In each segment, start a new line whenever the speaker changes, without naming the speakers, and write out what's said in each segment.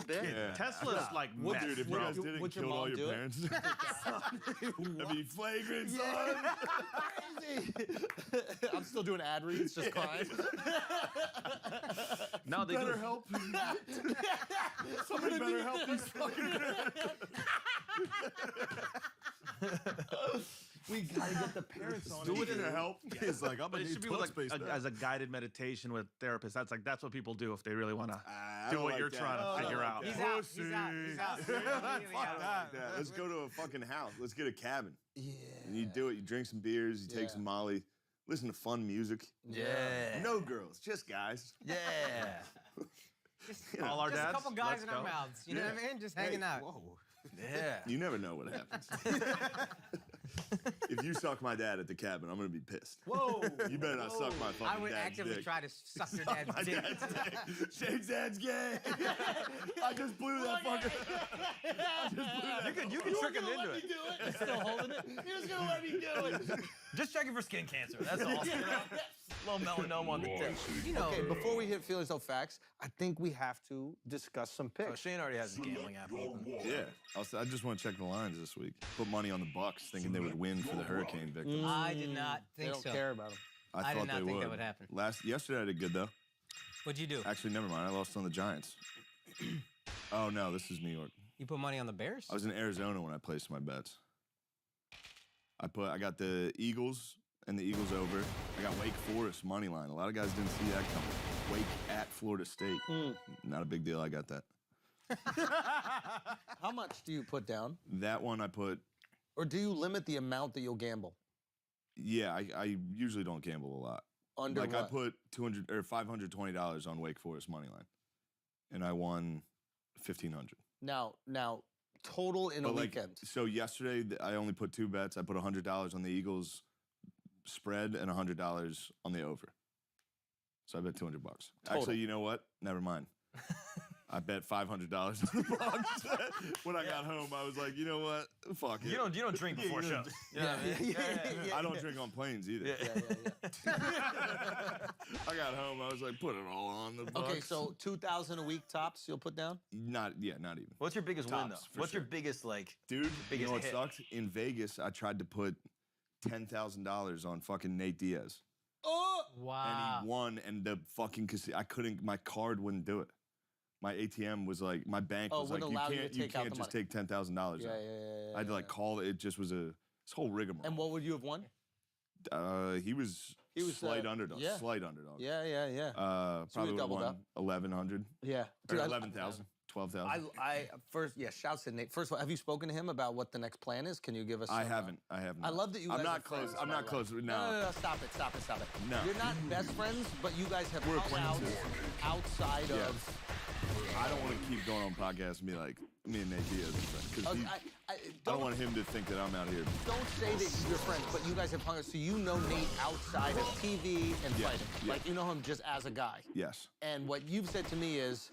bit.
Yeah.
Tesla's like meth,
Dude, if you
bro.
guys didn't
would your
kill all
mom
your
do it?
parents, that'd be flagrant, son.
Crazy. I'm still doing ad reads, just crying.
No, they
Better
do.
help. Somebody better help these fucking.
We gotta get the parents on
Do
it.
it in help. He's like, I'm
But
gonna
it
need
should be
toilet
like
space now.
as a guided meditation with therapists. That's what people do if they really want to
I
do
don't
what
like
you're
that.
trying
I
to
don't
figure
like
out.
that.
He's out. He's out. He's out. Immediately out.
Fuck that. Let's go to a fucking house. Let's get a cabin. Yeah. And you do it. You drink some beers. You take some Molly. Listen to fun music.
Yeah.
No girls, just guys.
Yeah.
All our
Just
dads.
a couple guys
let's
in our
go.
mouths. You know what I mean? Just hanging out.
Whoa.
Yeah.
You never know what happens. If you suck my dad at the cabin, I'm gonna be pissed.
Whoa.
You better not suck my fucking
I would
dad's
actively
dick.
try to suck your dad's
My
dick.
dad's dick. Shane's dad's gay. I just blew that fucker.
You can trick him into it.
He's still holding it.
He was gonna let me do it.
Just checking for skin cancer. That's all. You know? Little melanoma on the tip.
You know,
Okay, before we hit feelings of facts, I think we have to discuss some
Oh,
picks.
Shane already has his gambling app open.
Yeah, I just want to check the lines this week. Put money on the Bucks, thinking they would win for the hurricane victims.
I did not
They
think
don't
so.
care about them.
I did
thought
not
they
think
would.
that would happen.
Yesterday I did good though.
What'd you do?
Actually, never mind. I lost on the Giants. Oh no, this is New York.
You put money on the Bears?
I was in Arizona when I placed my bets. I got the Eagles and the Eagles over. I got Wake Forest money line. A lot of guys didn't see that coming. Wake at Florida State. Not a big deal. I got that.
How much do you put down?
That one I put.
Or do you limit the amount that you'll gamble?
Yeah, I usually don't gamble a lot.
Under
like
what?
I put $200 or $520 on Wake Forest money line, and I won $1,500.
Now, total in a
But like,
weekend.
so yesterday I only put 2 bets. I put $100 on the Eagles spread and $100 on the over. So I bet $200. Actually, you know what? Never mind. I bet $500 on the Bucks. When I got home, I was like, you know what? Fuck it.
You don't drink before shows. You know what I mean?
I don't drink on planes either. I got home, I was like, put it all on the Bucks.
Okay, so 2,000 a week tops you'll put down?
not even.
What's your biggest win, though?
Tops, for
What's
sure.
your biggest, like,
Dude, you
biggest
know what
hit?
sucked? In Vegas, I tried to put $10,000 on fucking Nate Diaz.
Oh!
Wow.
And he won, and the fucking casino, I couldn't, my card wouldn't do it. My ATM was like, my bank was like,
wouldn't
you
allow you
can't,
to
you
take out
can't
the
just
money.
take $10,000 out.
Yeah,
I had to like call it. It just was this whole rigmarole.
And what would you have won?
He was slight underdog.
yeah.
Slight underdog.
Yeah.
Probably would have
doubled
won 1,100.
Yeah.
Or
Dude,
11,000. 12,000.
Shouts to Nate. First of all, have you spoken to him about what the next plan is? Can you give us
I
some,
haven't. I haven't.
I love that you guys
I'm not
are
close.
friends,
I'm
by
not
the
close.
way.
No.
No, stop it.
No.
You're not best friends, but you guys have
We're
hung out
acquaintances.
outside
Yeah.
of...
I don't want to keep going on podcasts and be like, me and Nate Diaz are friends. Because I don't want him to think that I'm out here.
Don't say that you're friends, but you guys have hung out, so you know Nate outside of TV and fighting.
yeah.
Like, you know him just as a guy.
Yes.
And what you've said to me is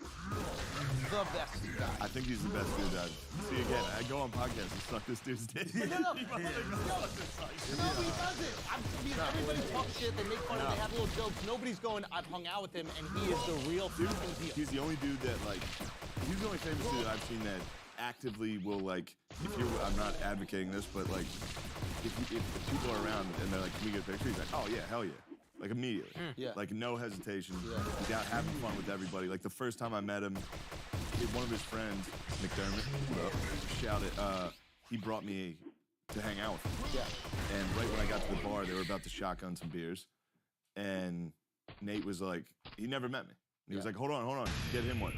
the best guy.
I think he's the best dude I've... See, again, I go on podcasts and suck this dude's dick.
No, he doesn't. Everybody talks shit, they make fun of him, they have little jokes. Nobody's going, I've hung out with him, and he is the real fucking deal.
He's the only dude that, like... He's the only famous dude that I've seen that actively will, like... I'm not advocating this, but, like... If people are around and they're like, can we get a picture? He's like, oh, yeah, hell yeah. Like, immediately.
Yeah.
Like, no hesitation. He's out having fun with everybody. Like, the first time I met him, one of his friends, McDermott, shouted, he brought me to hang out with him.
Yeah.
And right when I got to the bar, they were about to shotgun some beers. And Nate was like, he never met me. And he was like, hold on, get him one.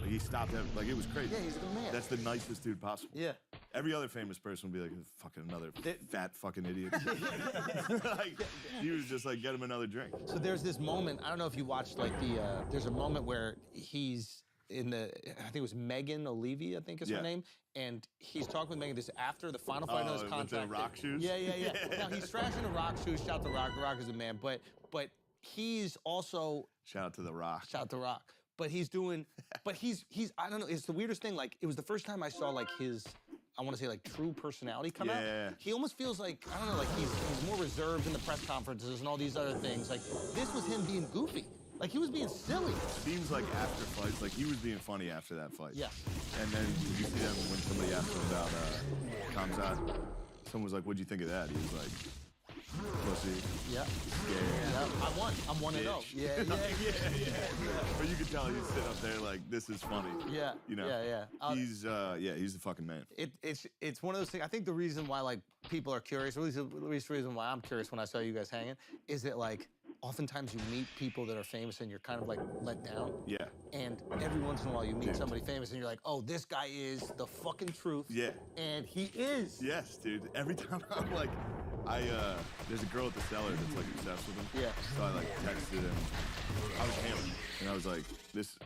Like, he stopped him. Like, it was crazy.
Yeah, he's a good man.
That's the nicest dude possible.
Yeah.
Every other famous person would be like, fucking another fat fucking idiot. Like, he was just like, get him another drink.
So there's this moment, I don't know if you watched like there's a moment where he's in I think it was Megan O'Leary, I think is her name, and he's talking with Megan this after the final fight of his
with
contract.
the rock shoes?
Yeah. Now he's trashing the rock shoes, shout to Rock, the Rock is a man, but he's also,
Shout out to The Rock.
shout to Rock, but he's doing, he's I don't know, it's the weirdest thing, like it was the first time I saw like his, I want to say like true personality come out. He almost feels like, I don't know, like he's more reserved in the press conferences and all these other things. Like this was him being goofy. Like he was being silly.
Seems like after fights, like he was being funny after that fight.
Yeah.
And then did you see that when somebody asked him about Khamzat? Someone was like, "What'd you think of that?" He was like, "Pussy,
Yeah.
scared."
Yeah. I won. I'm 1-0.
Bitch.
Yeah.
But you could tell he's sitting up there like, "This is funny."
Yeah.
You know.
Yeah.
He's he's the fucking man.
It's one of those things. I think the reason why like people are curious, or at least the reason why I'm curious when I saw you guys hanging, is that like oftentimes you meet people that are famous and you're kind of like let down.
Yeah.
And every once in a while you meet
Dude.
somebody famous and you're like, oh, this guy is the fucking truth.
Yeah.
And he is.
Yes, dude. Every time I'm like, there's a girl at the cellar that's like obsessed with him.
Yeah.
So I like texted him. I was hammered, and I was like,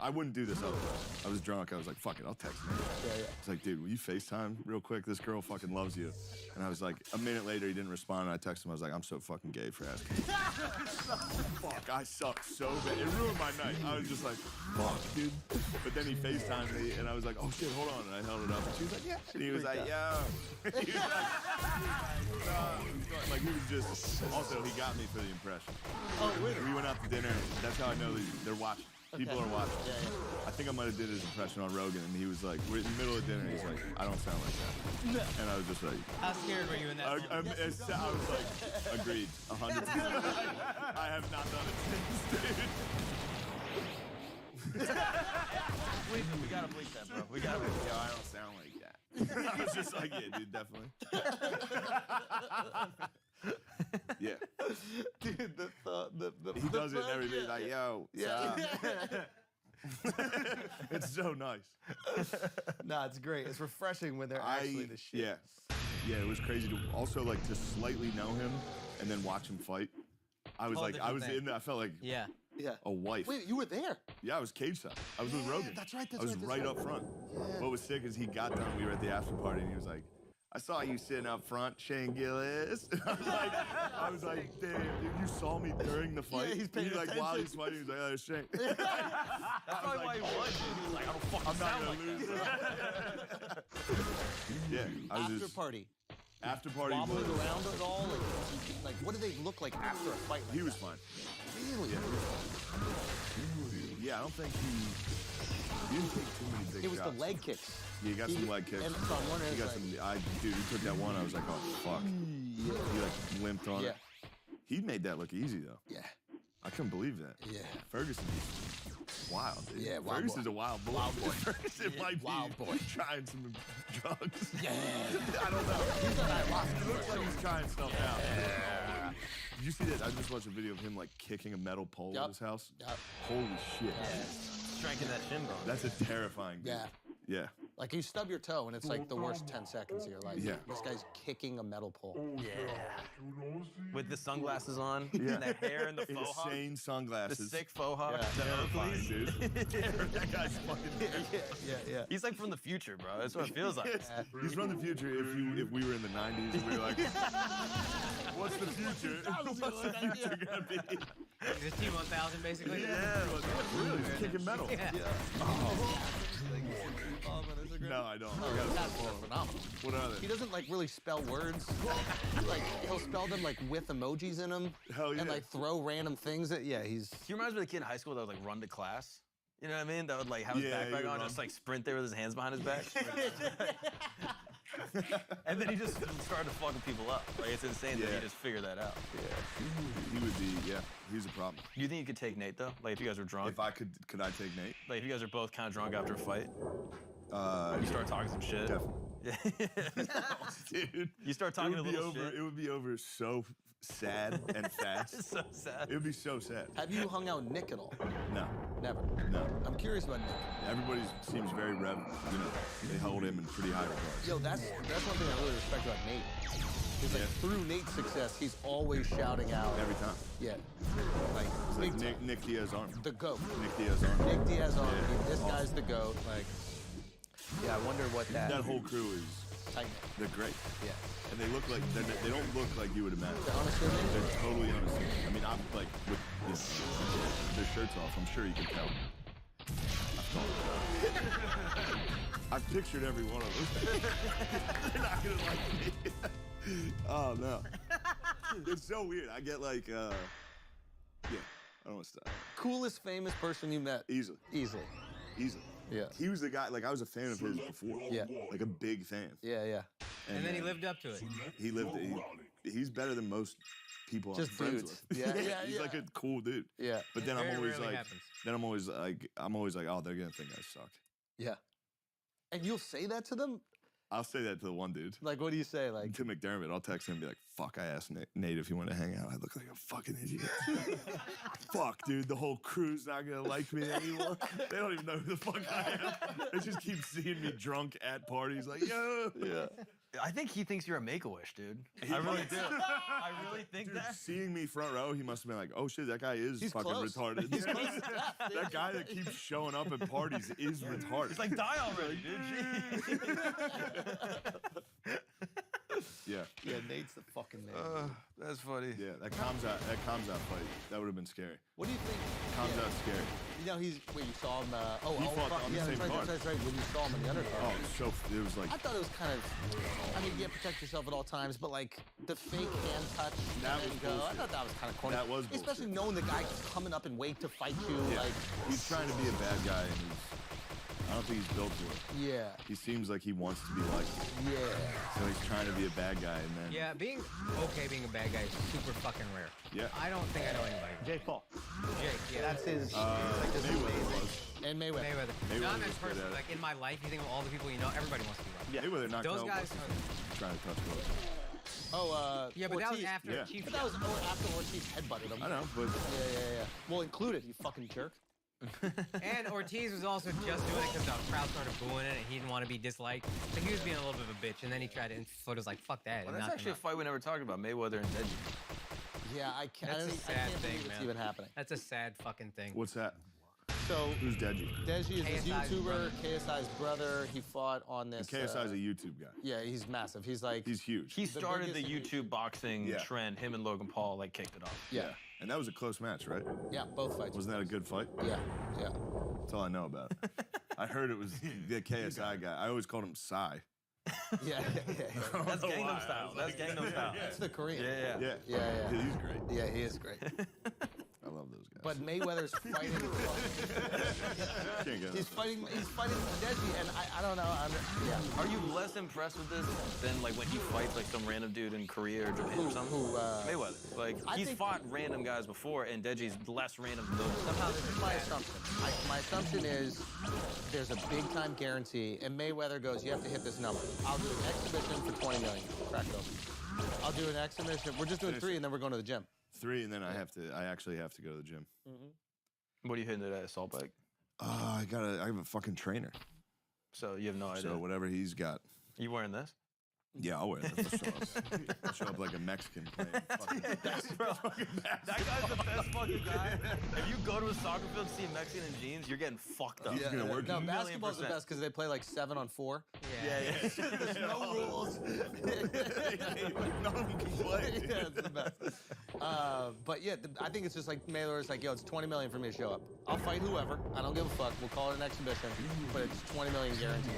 I wouldn't do this otherwise. I was drunk. I was like, fuck it, I'll text him.
Yeah.
It's like, dude, will you FaceTime real quick? This girl fucking loves you. And I was like, a minute later, he didn't respond, and I texted him. I was like, I'm so fucking gay for asking. Fuck, I suck so bad. It ruined my night. I was just like, fuck, dude. But then he FaceTimed me, and I was like, oh shit, hold on. And I held it up, and she was like, yeah. And he was like, yo. He was like, he was just, also, he got me for the impression.
Oh, really?
We went out to dinner. That's how I know they're watching. People are watching.
Yeah.
I think I might have did his impression on Rogan, and he was like, we're in the middle of dinner, and he's like, I don't sound like that. And I was just like,
How scared were you in that moment?
I was like, agreed, 100%. I have not done it since, dude.
We gotta bleep that, bro. We gotta bleep
Yo, I don't sound like that. I was just like, yeah, dude, definitely. Yeah.
Dude,
He does it and everybody's like, yo,
Yeah.
it's so nice.
Nah, it's great. It's refreshing when they're actually the shit.
Yeah. Yeah, it was crazy to also like to slightly know him and then watch him fight. I was
Whole
like, I
different
was
thing.
in there, I felt like
Yeah.
Yeah.
a wife.
Wait, you were there?
Yeah, I was cage side. I was with Rogan.
that's right, that's
I was
right, that's
right
right.
up front.
Yeah.
What was sick is he got done. We were at the after party, and he was like, "I saw you sitting up front, Shane Gillis." I was like, "Damn, dude, you saw me during the fight."
Yeah, he's paying
like while
attention.
he's fighting, he was like, "Oh, it's Shane."
That's probably why he was, dude. He was like, I don't fucking
I'm not
sound
gonna
like
lose.
that.
Yeah, I was
After
just
party.
after party.
Wobbling
was-
around at all? Like, what do they look like after a fight like
He was
that?
fine.
Really?
Yeah, he was fine. Yeah, I don't think he didn't take too many big
It was
shots.
the leg kicks.
Yeah, he got some leg kicks.
And so I'm wondering,
He got
it's
some. Dude, he took that one. I was like, oh fuck.
Yeah.
He like limped on
Yeah.
it. He made that look easy though.
Yeah.
I couldn't believe that.
Yeah.
Ferguson is wild, dude.
Yeah, wild
Ferguson's
boy.
a wild boy.
Wild boy.
Ferguson
Yeah,
might
wild
be
boy.
trying some drugs.
Yeah.
I don't know.
He's done ayahuasca.
He looks like he's trying stuff out. Did you see that? I just watched a video of him like kicking a metal pole
Yup.
in his house.
Yup.
Holy shit.
Striking that shin bone.
That's a terrifying dude.
Yeah.
Yeah.
Like you stub your toe and it's like the worst 10 seconds of your life.
Yeah.
This guy's kicking a metal pole.
Yeah. With the sunglasses on,
Yeah.
and the hair and the faux hawk.
Insane
The
sunglasses.
sick faux hawk.
Yeah.
The
Terrifying,
uglies.
dude. That guy's fucking.
Yeah.
He's like from the future, bro. That's what it feels like.
He's from the future. If we were in the '90s, and we were like, "What's the future? What's the future gonna be?"
The T1000, basically.
Yeah, really, he's kicking metal.
Yeah.
No, I don't.
Oh,
I gotta
that's
follow.
phenomenal.
What are
He
they?
doesn't like really spell words. Like he'll spell them like with emojis in them.
Hell yeah.
And like throw random things at he's
He reminds me of the kid in high school that would like run to class. You know what I mean? That would like have his
Yeah, he
backpack
would
on,
run.
just like sprint there with his hands behind his back. And then he just started fucking people up. Like it's insane that
Yeah.
he just figured that out.
He would be. Yeah, he's a problem.
Do you think you could take Nate though? Like if you guys were drunk,
If I could I take Nate?
like if you guys are both kind of drunk after a fight,
Yeah,
you start talking some shit.
definitely. Dude,
You start talking
it
a
would be
little
over.
shit.
It would be over so sad and fast.
It's so sad.
It would be so sad.
Have you hung out with Nick at all?
No,
Never.
no.
I'm curious about Nick.
Everybody seems very rev. You know, they hold him in pretty high regard.
Yo, that's one thing I really respect about Nate. Is like
Yeah.
through Nate's success, he's always shouting out.
Every time.
Yeah. Like,
It's
big
like
time.
Nick Diaz arm.
The GOAT.
Nick Diaz arm.
Nick Diaz on.
Yeah.
This
Awesome.
guy's the GOAT. Like, yeah, I wonder what that.
That whole crew is.
tight.
They're great.
Yeah.
And they look like they don't look like you would imagine.
The unassuming.
They're totally unassuming. I mean, I'm like with their shirts off. I'm sure you can tell. I've pictured every one of them. They're not gonna like me. Oh no. It's so weird. I get like, yeah. I don't want to stop.
Coolest famous person you met?
Easily.
Easily. Yeah.
He was the guy. Like I was a fan of his before.
Yeah.
Like a big fan.
Yeah.
And then he lived up to it.
He lived. He's better than most people
Just
I'm friends
dudes.
with.
Yeah,
He's
yeah.
like a cool dude.
Yeah.
But then
Very
I'm always
rarely
like,
happens.
I'm always like, oh, they're gonna think I suck.
Yeah. And you'll say that to them?
I'll say that to the one dude.
Like, what do you say? Like,
To McDermott, I'll text him and be like, fuck, I asked Nate if he wanted to hang out. I look like a fucking idiot. Fuck, dude, the whole crew's not gonna like me anymore. They don't even know who the fuck I am. They just keep seeing me drunk at parties like, yo.
yeah.
I think he thinks you're a Make-A-Wish, dude. I really do. I really think
Dude,
that.
seeing me front row, he must have been like, oh shit, that guy is
He's
fucking
close.
retarded.
He's close to death, dude.
That guy that keeps showing up at parties is retarded.
It's like, die already, dude. Jeez.
yeah.
Yeah, Nate's the fucking man.
That's funny.
Yeah, that Kamzat fight, that would have been scary.
What do you think?
Kamzat's scary.
You know, you saw him.
He fought on the
yeah,
same
that's right,
card.
that's right. When you saw him in the undercard.
Oh, so it was like
I thought it was kind of. I mean, yeah, protect yourself at all times, but like the fake hand touch
That
and
was
then go. I
bullshit.
thought that was kind of corny.
That was bullshit.
especially knowing the guy coming up in weight to fight you.
yeah.
Like,
he's trying to be a bad guy, and I don't think he's built for it.
yeah,
He seems like he wants to be liked,
yeah.
so he's trying to be a bad guy, and then
Yeah, being a bad guy is super fucking rare.
yeah.
I don't think I know anybody.
Jake Paul.
Jake, yeah.
That's his.
Mayweather was.
And Mayweather.
Mayweather.
Mayweather
Not
was
as
good
person,
at it.
like in my life, you think of all the people you know, everybody wants to be like.
Mayweather knocked
Those
out
guys
Wilson,
are.
trying to touch Wilson.
Oh,
Yeah, but that was
Ortiz.
after
Yeah.
Chief.
But that was after Ortiz headbutted him.
I know, but
Yeah. Well, included, you fucking jerk.
And Ortiz was also just doing it because the crowd started booing it and he didn't want to be disliked. So he was being a little bit of a bitch, and then he tried to, and Floyd was like, fuck that.
Well,
and
that's
knocked
actually
him
a
out.
fight we never talked about, Mayweather and Deji.
Yeah, I can't.
That's a
I
sad
can't
thing,
believe it's
man.
even happening.
That's a sad fucking thing.
what's that?
So
Who's Deji?
Deji is this
KSI's
YouTuber,
brother.
KSI's brother. He fought on this.
KSI is a YouTube guy.
Yeah, he's massive. He's like.
He's huge.
He started the
biggest-
YouTube boxing
Yeah.
trend. Him and Logan Paul like kicked it off.
yeah,
And that was a close match, right?
yeah, both fights.
Wasn't that a good fight?
Yeah.
That's all I know about it. I heard it was the KSI guy. I always called him Psy.
Yeah.
That's Gangnam Style. That's Gangnam Style.
It's the Korean.
Yeah.
Yeah. He's great.
Yeah, he is great.
I love those guys.
But Mayweather's fighting.
Can't get
He's
enough.
fighting Deji, and I don't know. Yeah.
Are you less impressed with this than like when he fights like some random dude in Korea or Japan or something? Mayweather. Like
I
he's
think-
fought random guys before, and Deji's less random than those.
Somehow
This
this
is
is
my
bad.
assumption. My assumption is there's a big time guarantee, and Mayweather goes, you have to hit this number. I'll do an exhibition for 20 million. Crack it open. I'll do an exhibition. We're just doing 3, and then we're going to the gym.
3, and then I actually have to go to the gym.
What are you hitting it at assault bike?
I have a fucking trainer.
So you have no idea.
So whatever he's got.
You wearing this?
Yeah, I'll wear that. I'll show up. I'll show up like a Mexican playing fucking
Bro, that guy's the best fucking guy. If you go to a soccer field and see a Mexican in jeans, you're getting fucked up.
He's gonna work
No,
you.
basketball's the
1,000,000%.
best because they play like 7 on 4.
Yeah.
There's no rules.
None of them can play.
Yeah, it's the best. But yeah, I think it's just like Mayweather's like, yo, it's 20 million for me to show up. I'll fight whoever. I don't give a fuck. We'll call it an exhibition, but it's 20 million guaranteed.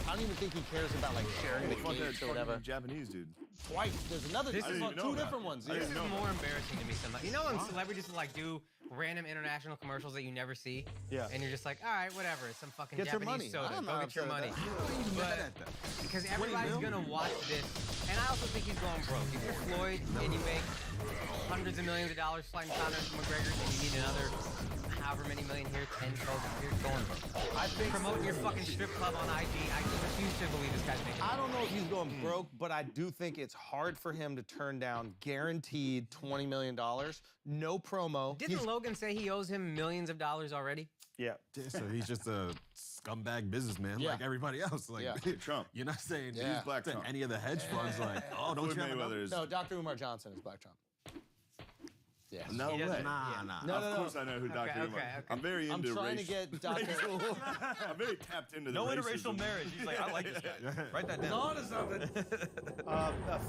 I don't even think he cares about like sharing the
Fuck that
gates or whatever.
fucking Japanese dude.
Twice. There's another.
This
I
is
didn't even know
2
about
different
it.
ones.
I
Yeah.
This
didn't
is
know
more embarrassing to me sometimes. You know when celebrities like do random international commercials that you never see?
Yeah.
And you're just like, all right, whatever. It's some fucking
Get your
Japanese
money.
soda.
I'm
Go
not
get your
upset
money.
at that.
But because everybody's gonna watch this, and I also think he's going broke. If you're Floyd and you make hundreds of millions of dollars fighting Conor McGregor, and you need another however many million here, 10, 12, you're going broke.
I think
Promoting your fucking strip club on IG, I refuse to believe this guy's making.
I don't know if he's going broke, but I do think it's hard for him to turn down guaranteed $20 million. No promo.
Didn't Logan say he owes him millions of dollars already?
Yeah.
So he's just a scumbag businessman
Yeah.
like everybody else. Like
Yeah.
Trump.
you're not saying
Yeah.
he's
Black
to
Trump.
any of the hedge funds like, oh, don't
Floyd
you have
Mayweather
another?
is.
No, Dr. Umar Johnson is Black Trump. Yeah.
No
He
way.
doesn't-
Nah, nah.
No,
Of course I know who Dr. Umar.
okay.
I'm very
I'm
into
trying to
racial-
get Dr.
I'm very tapped into the
No
racism.
interracial marriage. He's like, I like this guy. Write that down.
On to something.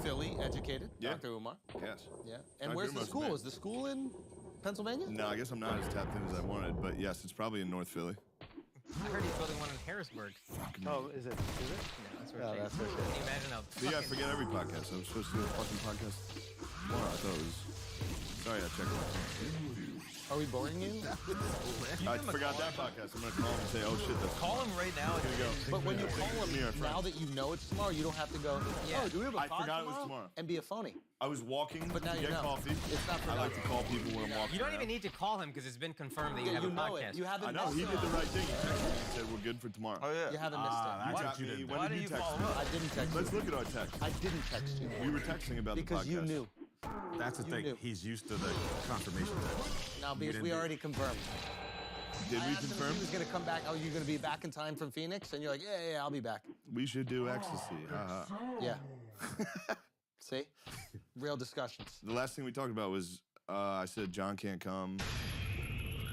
Philly educated,
Yeah.
Dr. Umar.
Yes.
Yeah. And
Dr.
where's the
Umar's
school?
man.
Is the school in Pennsylvania?
No, I guess I'm not as tapped in as I wanted, but yes, it's probably in North Philly.
I heard he's building one in Harrisburg.
Oh, is it?
Yeah, that's where
Oh,
it
that's
is.
for sure.
Can you imagine how
But yeah, I
fucking-
forget every podcast. I was supposed to do a fucking podcast tomorrow. I thought it was. Sorry, I checked my phone.
Are we boring you?
I forgot that podcast. I'm gonna call him and say, "Oh shit, that's
Call him right now.
gonna go."
But when you call
Me or
him, now that you know it's tomorrow, you don't have to go,
Yeah.
oh, do we have a
I
pod
forgot it was tomorrow.
And be a phony.
I was walking
But now
to
you
get
know.
coffee.
It's not
I like to
forgotten.
call people when I'm walking.
You don't
around.
even need to call him because it's been confirmed that you
Yeah,
have
you
a
know
podcast.
it. You haven't
I know he
missed
did the
it.
right thing. He texted me and said we're good for tomorrow.
Oh yeah.
You haven't missed it.
You
Why-
text me. When
Why
did
do
you
you
text
follow
me?
up?
I didn't text
Let's
you.
look at our text.
I didn't text you.
We were texting about
Because
the
you
podcast.
knew.
That's the
You
thing.
knew.
He's used to the confirmation text.
No, because
didn't
we
do it.
already confirmed.
Did
I
we
asked him if
confirm?
he was going to come back. Oh, you're going to be back in time from Phoenix? And you're like, yeah, I'll be back.
We should do ecstasy. Haha.
Yeah. See? Real discussions.
The last thing we talked about was I said John can't come,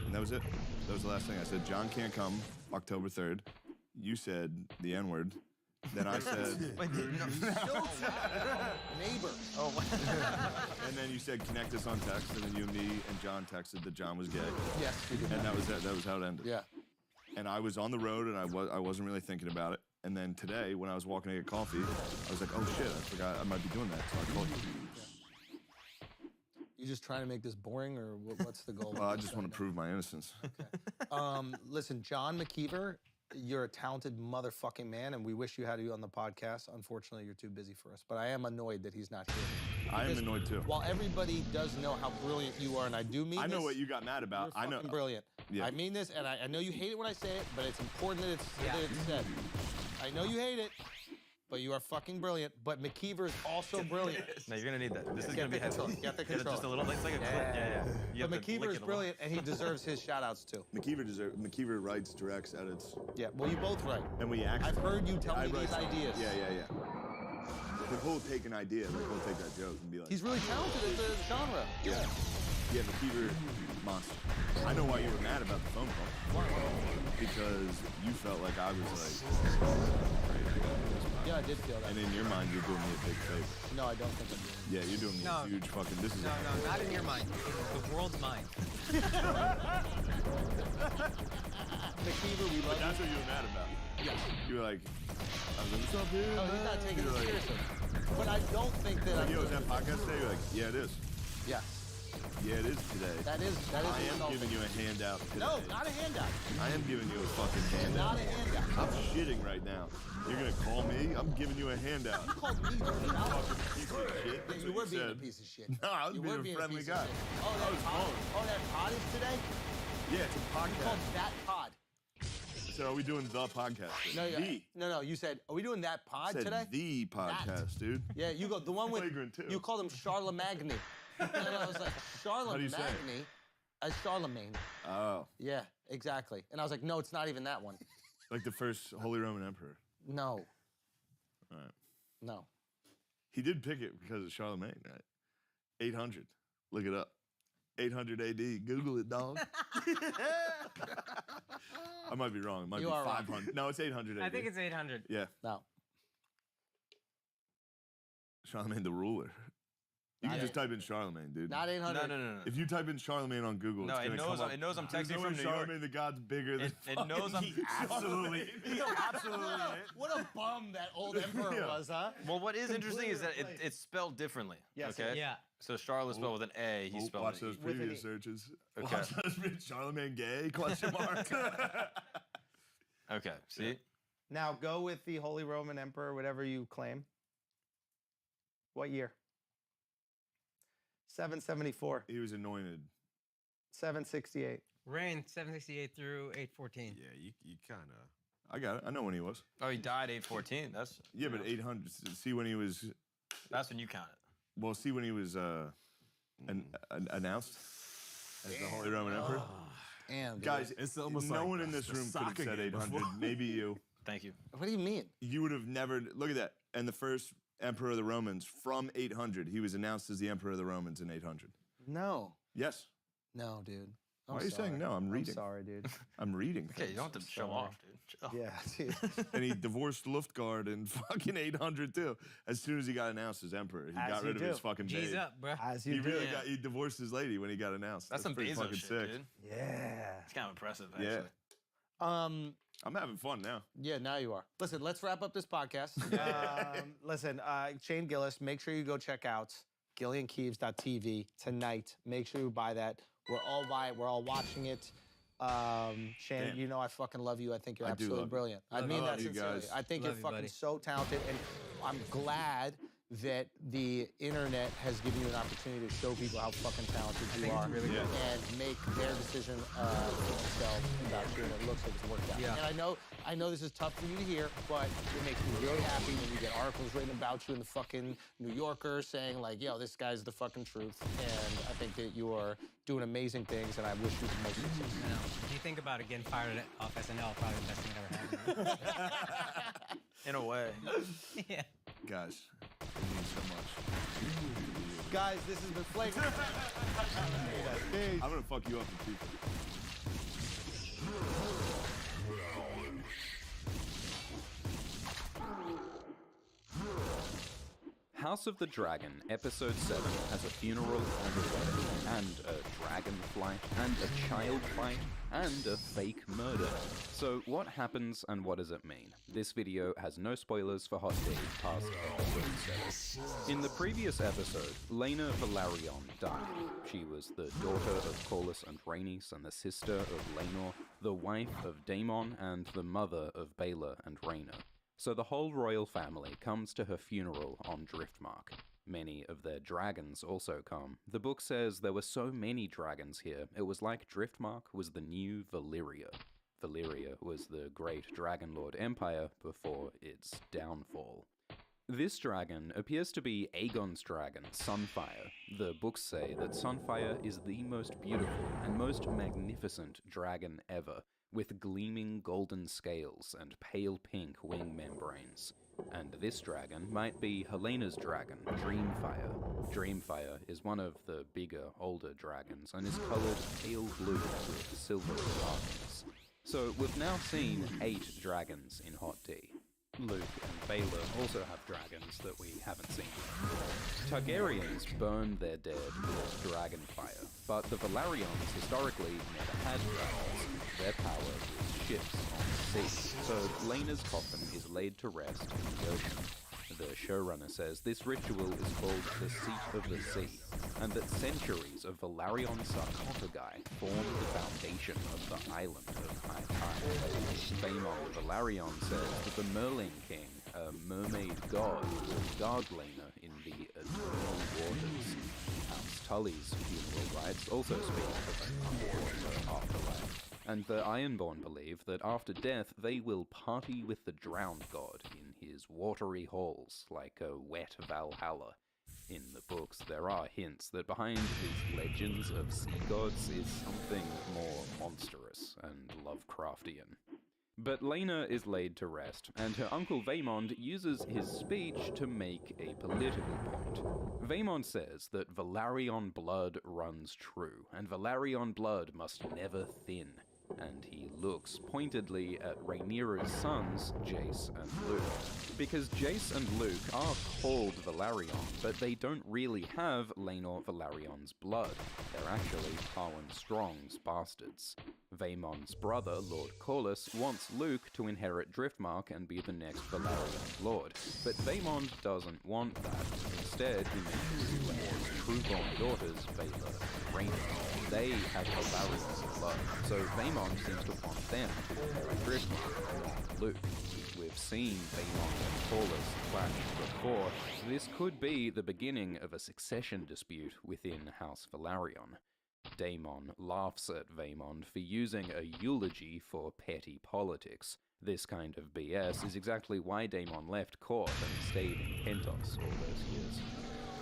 and that was it. That was the last thing I said. John can't come October 3rd. You said the N word. Then I said,
Wait, no.
Neighbor.
Oh, what?
and then you said connect us on text, and then you and me and John texted that John was gay,
Yes, we did.
and that was it. That was how it ended.
Yeah.
And I was on the road, and I wasn't really thinking about it. And then today, when I was walking to get coffee, I was like, oh shit, I forgot I might be doing that. So I called you.
You just trying to make this boring, or what's the goal?
Well, I just want to prove my innocence.
Listen, John McKeever, you're a talented motherfucking man, and we wish you had you on the podcast. Unfortunately, you're too busy for us. But I am annoyed that he's not here.
I am
Because
annoyed too.
While everybody does know how brilliant you are, and I do mean
I know
this,
what you got mad
you're
about. I know.
fucking brilliant.
Yeah.
I mean this, and I know you hate it when I say it, but it's important that it's said. I know you hate it, but you are fucking brilliant. But McKeever is also brilliant.
No, you're gonna need that. This is
Get
gonna
the
be heavy.
controller. Get the
Get it just a
controller.
little. It's like a clip. Yeah. You
But
have to lick
McKeever is
it a little.
brilliant, and he deserves his shout-outs too.
McKeever writes, directs, edits,
Yeah, well, you both write.
and we actually.
I've heard you tell
I
me
write
these
some-
ideas.
Yeah. Like, he'll take an idea, like he'll take that joke and be like,
He's really talented at the genre.
yeah, McKeever, monster. I know why you were mad about the phone call. Because you felt like I was like,
Yeah, I did feel that.
and in your mind, you're doing me a big favor.
No, I don't think I'm doing
Yeah, you're doing me
No.
a huge fucking. This is
No, not in your mind. The world's mind.
it. McKeever, we love you.
That's what you were mad about.
Yes.
You were like, I was like, what's up, dude?
No, he's not taking
You're
it
like,
seriously. But I don't think that
Like,
I'm
yo, is that podcast today? You're like, yeah, it is.
Yes.
Yeah, it is today.
That is
I am
insulting.
giving you a handout today.
No, not a handout.
I am giving you a fucking handout.
Not a handout.
I'm shitting right now. You're gonna call me? I'm giving you a handout.
You called me dirty mouth.
Piece of shit.
Yeah,
That's
you
what
were being a
said.
piece of shit.
No, I was
You
being
were
a
being
friendly
piece of
guy.
shit. Oh, that pod is today?
Yeah, it's a
You called
podcast.
that pod.
So are we doing the podcast?
No,
The.
no. You said, are we doing that pod
Said
today?
the podcast, dude.
Yeah, you go, the one with,
Flagrant, too.
you called him Charlemagne. And I was like,
do you say it?
Charlemagne? As Charlemagne.
Oh,
Yeah, exactly. And I was like, no, it's not even that one.
like the first Holy Roman Emperor.
No,
All right.
no.
He did pick it because of Charlemagne, right? 800. Look it up. 800 AD. Google it, dog. I might be wrong. It might
You
be
are wrong.
500. No, it's 800 AD.
I think it's 800.
Yeah,
No.
Charlemagne the ruler. You can
Not
just type in Charlemagne, dude.
Not 800.
No.
If you type in Charlemagne on Google,
No,
it's
it
gonna
knows.
come up.
It knows I'm
There's
texting
no
from
way
New York.
Charlemagne the God's bigger than
It knows I'm.
absolutely.
What a bum that old emperor
Yeah.
was, huh?
Well, what is interesting is that
Completely
it's spelled differently.
Yes,
Okay.
Yeah.
So Charles is spelled with an A. He's
Oh,
spelled
watch
with
those
an E.
previous searches.
Okay.
Watch those. Charlemagne gay? Question mark.
Okay. See.
Now go with the Holy Roman Emperor, whatever you claim. What year? 774.
He was anointed.
768.
Reign 768 through 814.
Yeah, you kind of.
I got it. I know when he was.
Oh, he died 814. That's
Yeah, but 800. See when he was.
That's when you count it.
Well, see when he was announced as the Holy Roman Emperor.
Damn, dude.
Guys,
It's almost
no
like
one in this
the
room could have
soccer
said
game
800.
before.
Maybe you.
Thank you.
What do you mean?
You would have never. Look at that. And the first emperor of the Romans from 800. He was announced as the emperor of the Romans in 800.
No.
Yes.
No, dude. I'm
Why are you saying
sorry.
no? I'm reading.
I'm sorry, dude.
I'm reading.
Okay, you
things.
don't have to show
sorry.
off, dude. Chill.
Yeah, dude.
And he divorced Luftguard in fucking 800 too. As soon as he got announced as emperor, he
As
got
you
rid of
do.
his fucking
G's
babe.
up, bro.
As
He
you do.
really
Yeah.
got. He divorced his lady when he got announced.
That's some
pretty
Bezos
fucking
shit,
sick.
dude.
Yeah.
It's kind of impressive, actually.
Yeah.
Um.
I'm having fun now.
Yeah, now you are. Listen, let's wrap up this podcast. Listen, Shane Gillis, make sure you go check out GillianKeeves.tv tonight. Make sure you buy that. We're all by it. We're all watching it. Shannon,
Damn.
you know I fucking love you. I think you're
I do
absolutely
love you.
brilliant. I
Love
mean
you.
that
Love you
sincerely.
guys.
I think
Love
you're
you,
fucking
buddy.
so talented, and I'm glad that the internet has given you an opportunity to show people how fucking talented you
think
are
it's really
good.
and make their decision for themselves about you, and it looks like it's worked out.
Yeah.
And I know this is tough for you to hear, but it makes me really happy when you get articles written about you in the fucking New Yorker saying like, yo, this guy's the fucking truth. And I think that you are doing amazing things, and I wish you the most success.
I know. If you think about it, getting fired off SNL, probably the best thing that ever happened.
In a way.
Yeah.
Guys, it means so much.
Guys, this has been Flake.
I'm gonna fuck you up in people.
House of the Dragon, Episode 7, has a funeral and a wedding, and a dragon flight, and a child fight, and a fake murder. So what happens and what does it mean? This video has no spoilers for Hot Day past Episode 7. In the previous episode, Laena Velaryon died. She was the daughter of Corlys and Rhaenys and the sister of Laenor, the wife of Daemon, and the mother of Baelor and Rhaena. So the whole royal family comes to her funeral on Driftmark. Many of their dragons also come. The book says there were so many dragons here, it was like Driftmark was the new Valyria. Valyria was the great Dragonlord Empire before its downfall. This dragon appears to be Aegon's dragon, Sunfire. The books say that Sunfire is the most beautiful and most magnificent dragon ever, with gleaming golden scales and pale pink wing membranes. And this dragon might be Helena's dragon, Dreamfire. Dreamfire is one of the bigger, older dragons and is colored pale blue with silver markings. So we've now seen 8 dragons in Hot D. Luke and Baelor also have dragons that we haven't seen yet. Targaryens burn their dead with dragon fire, but the Velaryons historically never had dragons. Their power was ships on the sea, so Laena's coffin is laid to rest in the ocean. The showrunner says this ritual is called the Seat of the Sea, and that centuries of Velaryon sarcophagi form the foundation of the island of High Tide. Daemon Velaryon says that the Merling King, a mermaid god, will guard Laena in the eternal waters. House Tully's funeral rites also speak of an underwater afterlife. And the Ironborn believe that after death they will party with the drowned god in his watery halls, like a wet Valhalla. In the books, there are hints that behind these legends of sea gods is something more monstrous and Lovecraftian. But Laena is laid to rest, and her uncle Vaemond uses his speech to make a political point. Vaemond says that Velaryon blood runs true, and Velaryon blood must never thin. And he looks pointedly at Rhaenyra's sons, Jace and Luke. Because Jace and Luke are called Velaryon, but they don't really have Laenor Velaryon's blood. They're actually Harwin Strong's bastards. Vaemond's brother, Lord Corlys, wants Luke to inherit Driftmark and be the next Velaryon lord. But Vaemond doesn't want that. Instead, he mentions Laenor's true-born daughters, Baelor and Rhaena. They have Velaryon blood, so Vaemond seems to want them to inherit Driftmark, not Luke. We've seen Vaemond and Corlys clash before. This could be the beginning of a succession dispute within House Velaryon. Daemon laughs at Vaemond for using a eulogy for petty politics. This kind of BS is exactly why Daemon left court and stayed in Pentos all those years.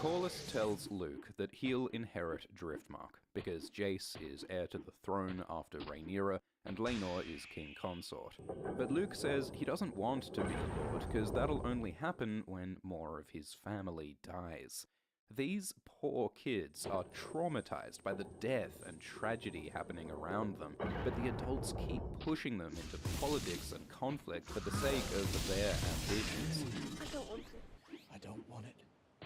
Corlys tells Luke that he'll inherit Driftmark, because Jace is heir to the throne after Rhaenyra, and Laenor is king consort. But Luke says he doesn't want to be a lord, because that'll only happen when more of his family dies. These poor kids are traumatized by the death and tragedy happening around them, but the adults keep pushing them into politics and conflict for the sake of their ambitions.
I don't want it.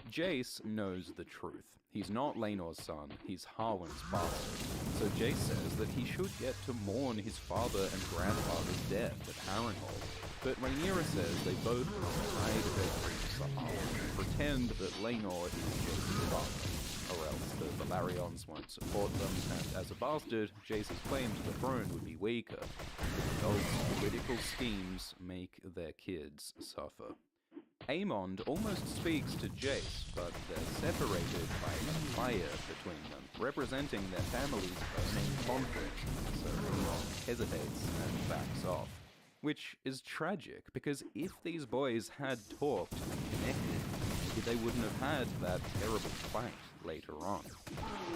Jace knows the truth. He's not Laenor's son, he's Harwin's bastard. So Jace says that he should get to mourn his father and grandfather's death at Harrenhal. But Rhaenyra says they both must hide their griefs for Harwin and pretend that Laenor is Jace's father. or else the Valarions won't support them, and as a bastard, Jace's claim to the throne would be weaker. Those political schemes make their kids suffer. Aemond almost speaks to Jace, but they're separated by a fire between them, representing their family's burning conflict, so Aemond hesitates and backs off. Which is tragic, because if these boys had talked and connected, maybe they wouldn't have had that terrible fight later on.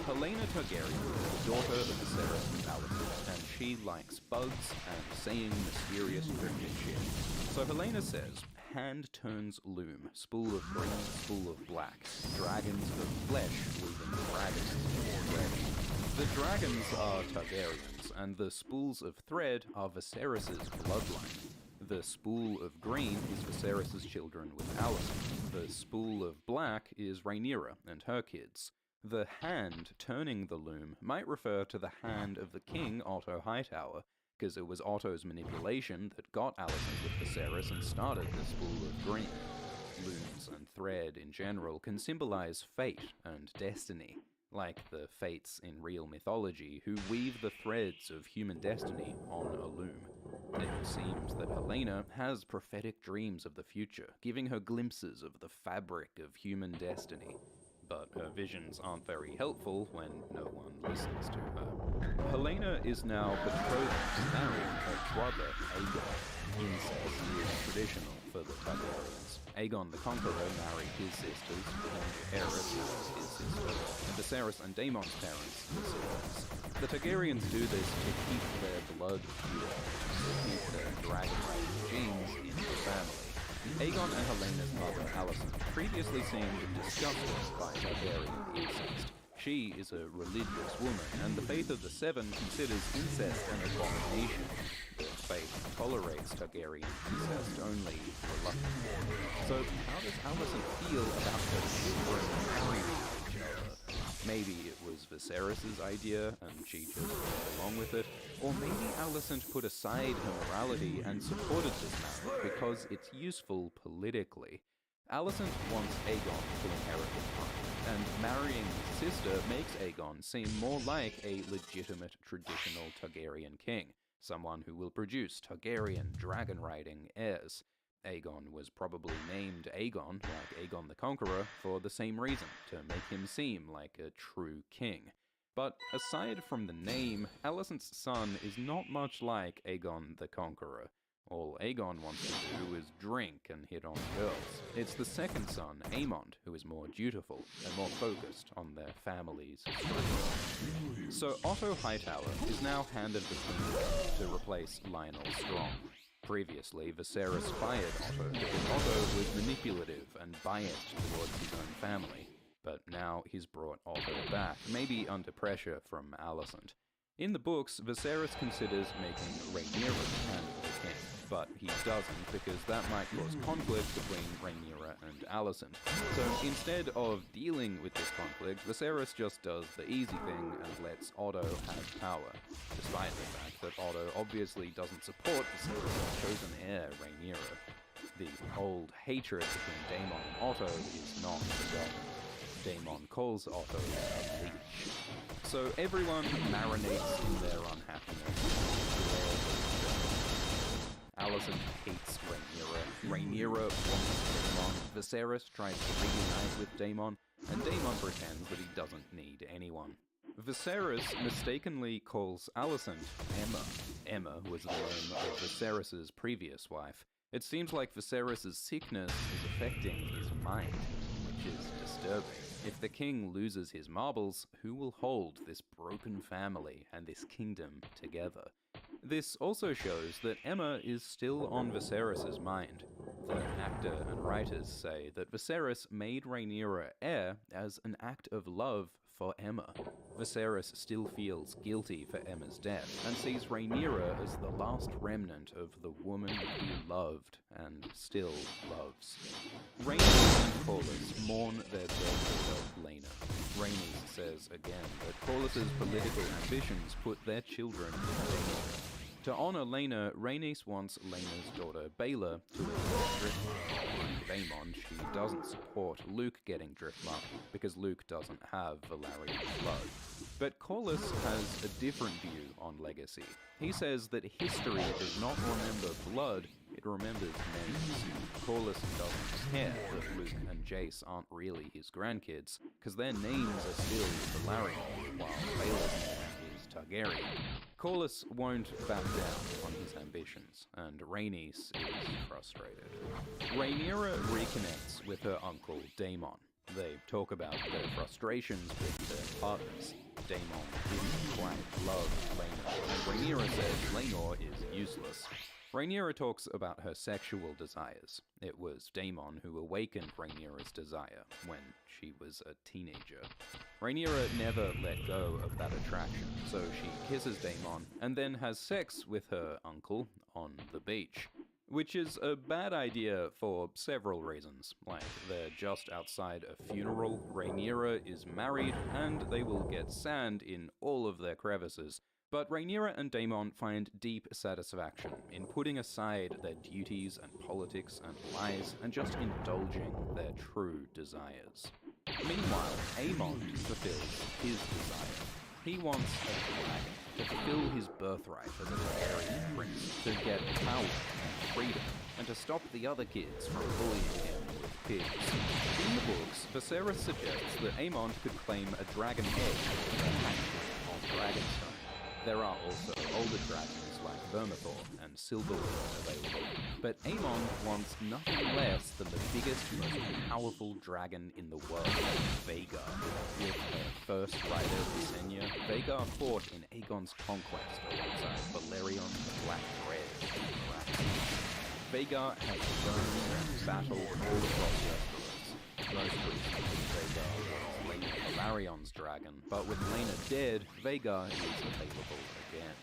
Helaena Targaryen is the daughter of Viserys and Alicent, and she likes bugs and saying mysterious cryptic shit. So Helaena says, hand turns loom, spool of green, spool of black, dragons of flesh leaving dragons of flesh. The dragons are Targaryens, and the spools of thread are Viserys' bloodline. The spool of green is Viserys' children with Alicent. The spool of black is Rhaenyra and her kids. The hand turning the loom might refer to the hand of the king Otto Hightower, because it was Otto's manipulation that got Alicent with Viserys and started the spool of green. Looms and thread in general can symbolize fate and destiny, like the fates in real mythology who weave the threads of human destiny on a loom. It seems that Helaena has prophetic dreams of the future, giving her glimpses of the fabric of human destiny. But her visions aren't very helpful when no one listens to her. Helaena is now betrothed to marry her brother, Aegon. Incest is traditional for the Targaryens. Aegon the Conqueror married his sisters, Aerys married his sister, and Viserys and Daemon's parents, his siblings. The Targaryens do this to keep their blood pure, to keep their dragon-like genes in the family. Aegon and Helena's mother, Alicent, previously seemed disgusted by Targaryen incest. She is a religious woman, and the Faith of the Seven considers incest an abomination. The faith tolerates Targaryen incest only reluctantly. So how does Alicent feel about her children marrying each other? Maybe it was Viserys' idea, and she just went along with it. Or maybe Alicent put aside her morality and supported this marriage because it's useful politically. Alicent wants Aegon to inherit the throne, and marrying his sister makes Aegon seem more like a legitimate traditional Targaryen king, someone who will produce Targaryen dragon-riding heirs. Aegon was probably named Aegon, like Aegon the Conqueror, for the same reason, to make him seem like a true king. But aside from the name, Alicent's son is not much like Aegon the Conqueror. All Aegon wants to do is drink and hit on girls. It's the second son, Aemond, who is more dutiful and more focused on their family's struggle. So Otto Hightower is now handed the kingdom to replace Lionel Strong. Previously, Viserys fired Otto because Otto was manipulative and biased towards his own family. But now he's brought Otto back, maybe under pressure from Alicent. In the books, Viserys considers making Rhaenyra hand the king, but he doesn't because that might cause conflict between Rhaenyra and Alicent. So instead of dealing with this conflict, Viserys just does the easy thing and lets Otto have power, despite the fact that Otto obviously doesn't support Viserys' chosen heir, Rhaenyra. The old hatred between Daemon and Otto is not forgotten. Daemon calls Otto a leech. So everyone marinates in their unhappiness. Alicent hates Rhaenyra. Rhaenyra wants Daemon. Viserys tries to reunite with Daemon, and Daemon pretends that he doesn't need anyone. Viserys mistakenly calls Alicent Emma. Emma was the name of Viserys' previous wife. It seems like Viserys' sickness is affecting his mind, which is disturbing. If the king loses his marbles, who will hold this broken family and this kingdom together? This also shows that Emma is still on Viserys' mind. The actor and writers say that Viserys made Rhaenyra heir as an act of love for Emma. Viserys still feels guilty for Emma's death and sees Rhaenyra as the last remnant of the woman he loved and still loves. Rhaenys and Corlys mourn their dead daughter, Laena. Rhaenys says again that Corlys' political ambitions put their children in danger. To honor Laena, Rhaenys wants Laena's daughter Baela to assume. Aemon, she doesn't support Luke getting Driftmark because Luke doesn't have Valyrian blood. But Corlys has a different view on legacy. He says that history does not remember blood, it remembers names. Corlys doesn't care that Luke and Jace aren't really his grandkids, because their names are still Valyrian, while Baelor's name is Targaryen. Corlys won't back down on his ambitions, and Rhaenys is frustrated. Rhaenyra reconnects with her uncle Daemon. They talk about their frustrations with their partners. Daemon didn't quite love Laenor, and Rhaenyra says Laenor is useless. Rhaenyra talks about her sexual desires. It was Daemon who awakened Rhaenyra's desire when she was a teenager. Rhaenyra never let go of that attraction, so she kisses Daemon and then has sex with her uncle on the beach. Which is a bad idea for several reasons. Like, they're just outside a funeral, Rhaenyra is married, and they will get sand in all of their crevices. But Rhaenyra and Daemon find deep satisfaction in putting aside their duties and politics and lies and just indulging their true desires. Meanwhile, Aemon fulfills his desire. He wants a dragon to fulfill his birthright as a Targaryen prince, to get power and freedom, and to stop the other kids from bullying him with pigs. In the books, Viserys suggests that Aemon could claim a dragon egg as a hatchet on Dragonstone. There are also older dragons like Vermithor and Silverwood available, but Aemon wants nothing less than the biggest, most powerful dragon in the world, Vhagar. With her first rider, Visenya, Vhagar fought in Aegon's conquest alongside Valerion the Black Dread and Meraxes. Vhagar has burned and battled all across Westeros. Most recently, Vhagar was Laenor Valarion's dragon, but with Laenor dead, Vhagar is available again.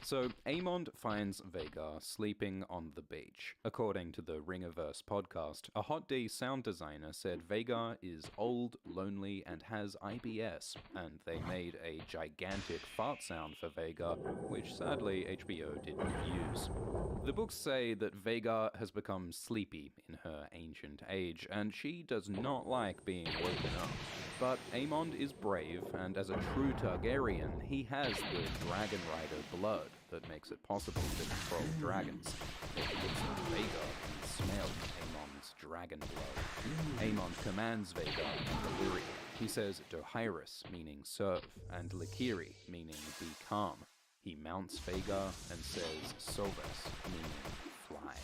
So, Aemond finds Vhagar sleeping on the beach. According to the Ringiverse podcast, a Hot D sound designer said Vhagar is old, lonely, and has IBS, and they made a gigantic fart sound for Vhagar, which sadly HBO didn't use. The books say that Vhagar has become sleepy in her ancient age, and she does not like being woken up. But Aemond is brave, and as a true Targaryen, he has the Dragon Rider blood that makes it possible to control dragons. It looks at Vhagar and smells Aemon's dragon blood. Aemond commands Vhagar in Valyrian. He says Dohaeris, meaning serve, and Likiri, meaning be calm. He mounts Vhagar and says Solves, meaning fly.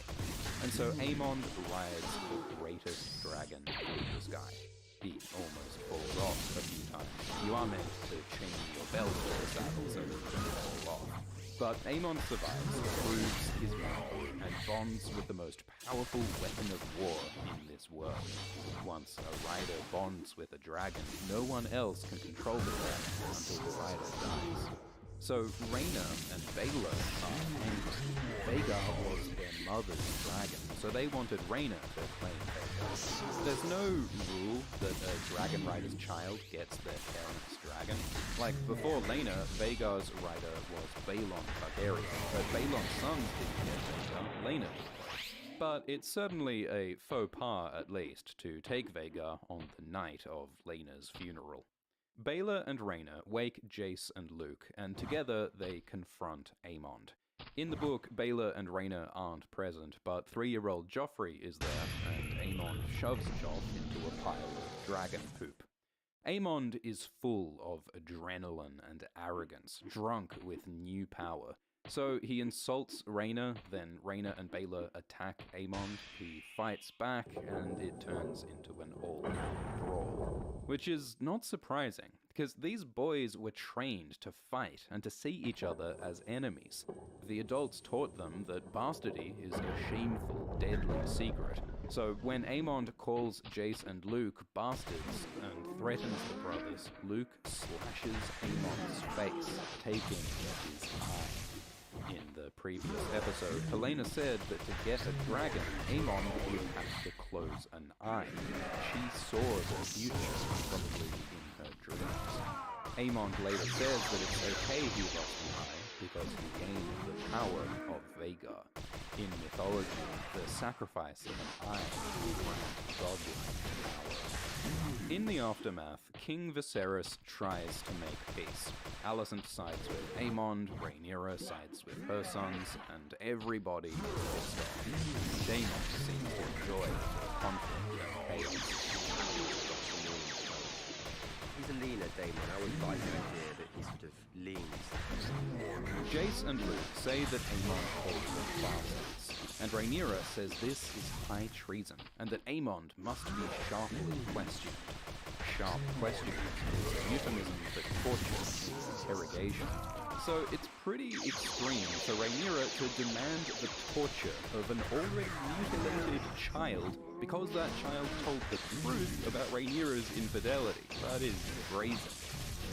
And so Aemond rides the greatest dragon through the sky. He almost falls off a few times. You are meant to chain your belt to the saddle so that you don't fall off. But Aemond survives, proves his mettle, and bonds with the most powerful weapon of war in this world. Once a rider bonds with a dragon, no one else can control the dragon until the rider dies. So Rhaena and Baelor are angry. Vhagar was their mother's dragon, so they wanted Rhaena to claim Vhagar. There's no rule that a dragon rider's child gets their parent's dragon. Like, before Laenor, Vhagar's rider was Baelon Targaryen, but Baelon's sons didn't get Vhagar, Laenor did. But it's certainly a faux pas, at least, to take Vhagar on the night of Laenor's funeral. Baelor and Rhaena wake Jace and Luke, and together they confront Aemond. In the book, Baelor and Rhaena aren't present, but 3-year-old Joffrey is there, and Aemond shoves Joff into a pile of dragon poop. Aemond is full of adrenaline and arrogance, drunk with new power. So he insults Rhaena, then Rhaena and Baelor attack Aemond, he fights back, and it turns into an all-out brawl. Which is not surprising, because these boys were trained to fight and to see each other as enemies. The adults taught them that bastardy is a shameful, deadly secret. So when Aemond calls Jace and Luke bastards and threatens the brothers, Luke slashes Aemond's face, taking his eye. In the previous episode, Helena said that to get a dragon, Aemon would have to close an eye. She saw the future, probably in her dreams. Aemond later says that it's okay he lost an eye because he gained the power of Vhagar. In mythology, the sacrifice of an eye is godlike power. In the aftermath, King Viserys tries to make peace. Alicent sides with Aemond, Rhaenyra sides with her sons, and everybody is pissed off. Daemon seems to enjoy the conflict and chaos.
He's a leaner Daemon. I would like the idea that he sort of leans.
Jace and Luke say that Aemond holds them bastards, and Rhaenyra says this is high treason, and that Aemond must be sharply questioned. Sharp questioning is a euphemism for torture, interrogation. So it's pretty extreme for Rhaenyra to demand the torture of an already mutilated child because that child told the truth about Rhaenyra's infidelity. That is brazen.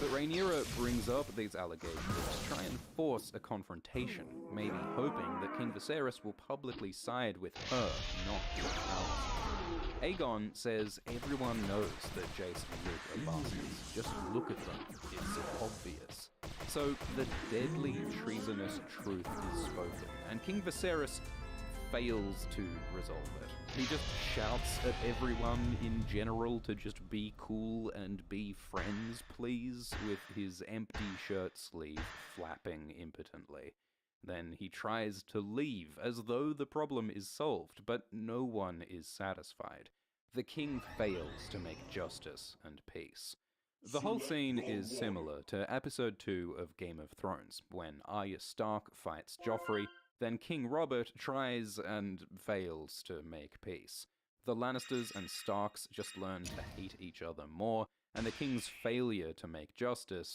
But Rhaenyra brings up these allegations to try and force a confrontation, maybe hoping that King Viserys will publicly side with her, not with Alicent. Aegon says everyone knows that Jace and Luke are bastards. Just look at them. It's obvious. So the deadly treasonous truth is spoken, and King Viserys fails to resolve it. He just shouts at everyone in general to just be cool and be friends, please, with his empty shirt sleeve flapping impotently. Then he tries to leave, as though the problem is solved, but no one is satisfied. The king fails to make justice and peace. The whole scene is similar to episode 2 of Game of Thrones, when Arya Stark fights Joffrey, then King Robert tries and fails to make peace. The Lannisters and Starks just learn to hate each other more, and the king's failure to make justice